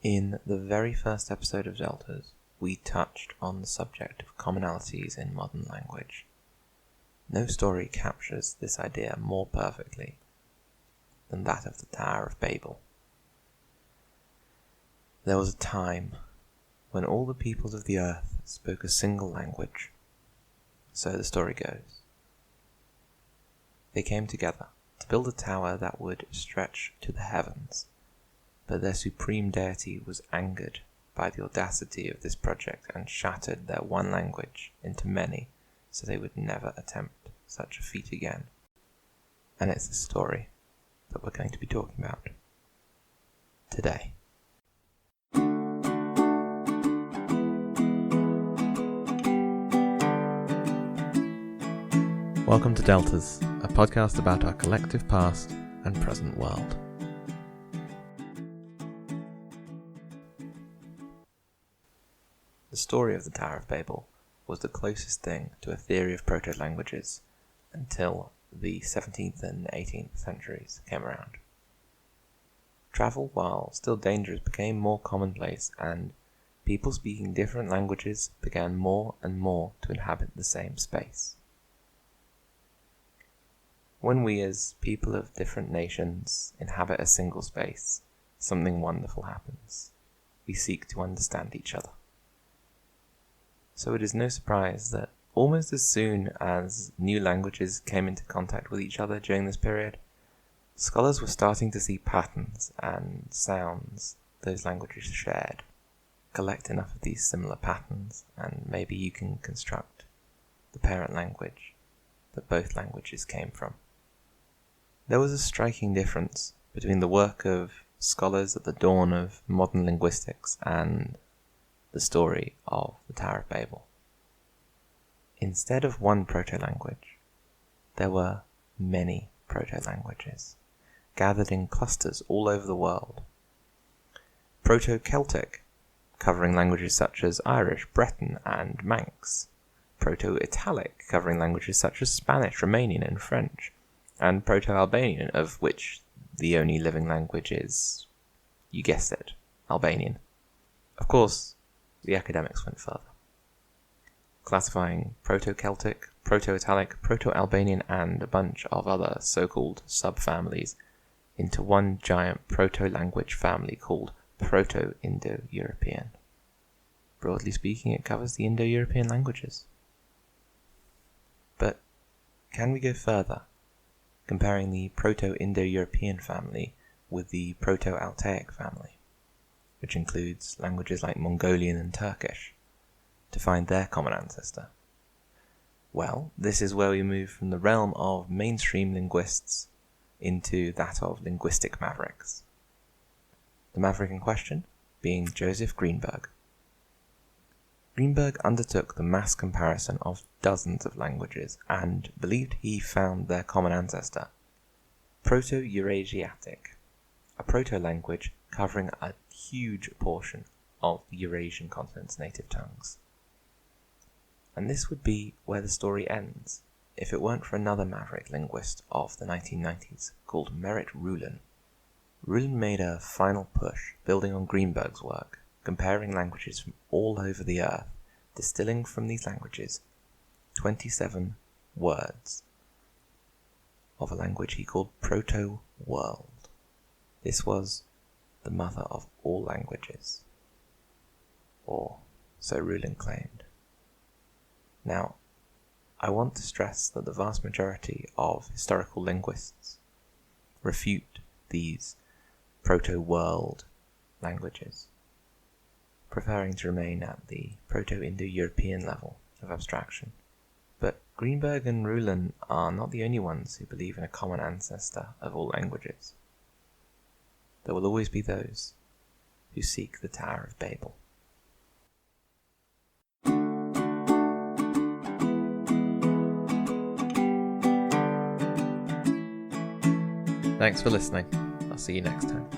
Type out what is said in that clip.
In the very first episode of Deltas, we touched on the subject of commonalities in modern language. No story captures this idea more perfectly than that of the Tower of Babel. There was a time when all the peoples of the earth spoke a single language. So the story goes. They came together to build a tower that would stretch to the heavens, but their supreme deity was angered by the audacity of this project and shattered their one language into many, so they would never attempt such a feat again. And it's the story that we're going to be talking about today. Welcome to Deltas, a podcast about our collective past and present world. The story of the Tower of Babel was the closest thing to a theory of proto-languages until the 17th and 18th centuries came around. Travel, while still dangerous, became more commonplace, and people speaking different languages began more and more to inhabit the same space. When we as people of different nations inhabit a single space, something wonderful happens. We seek to understand each other. So it is no surprise that almost as soon as new languages came into contact with each other during this period, scholars were starting to see patterns and sounds those languages shared. Collect enough of these similar patterns, and maybe you can construct the parent language that both languages came from. There was a striking difference between the work of scholars at the dawn of modern linguistics and the story of the Tower of Babel. Instead of one proto-language, there were many proto-languages, gathered in clusters all over the world. Proto-Celtic, covering languages such as Irish, Breton, and Manx. Proto-Italic, covering languages such as Spanish, Romanian, and French. And Proto-Albanian, of which the only living language is, you guessed it, Albanian. Of course, the academics went further, classifying Proto-Celtic, Proto-Italic, Proto-Albanian, and a bunch of other so-called subfamilies into one giant proto-language family called Proto-Indo-European. Broadly speaking, it covers the Indo-European languages. But can we go further, comparing the Proto-Indo-European family with the Proto-Altaic family, which includes languages like Mongolian and Turkish, to find their common ancestor? Well, this is where we move from the realm of mainstream linguists into that of linguistic mavericks. The maverick in question being Joseph Greenberg. Greenberg undertook the mass comparison of dozens of languages and believed he found their common ancestor, Proto-Eurasiatic, a proto-language covering a huge portion of the Eurasian continent's native tongues. And this would be where the story ends, if it weren't for another maverick linguist of the 1990s called Merritt Ruhlen. Ruhlen made a final push, building on Greenberg's work, comparing languages from all over the earth, distilling from these languages 27 words of a language he called Proto-World. This was the mother of all languages, or so Ruhlen claimed. Now, I want to stress that the vast majority of historical linguists refute these Proto-World languages, preferring to remain at the Proto-Indo-European level of abstraction. But Greenberg and Ruhlen are not the only ones who believe in a common ancestor of all languages. There will always be those who seek the Tower of Babel. Thanks for listening. I'll see you next time.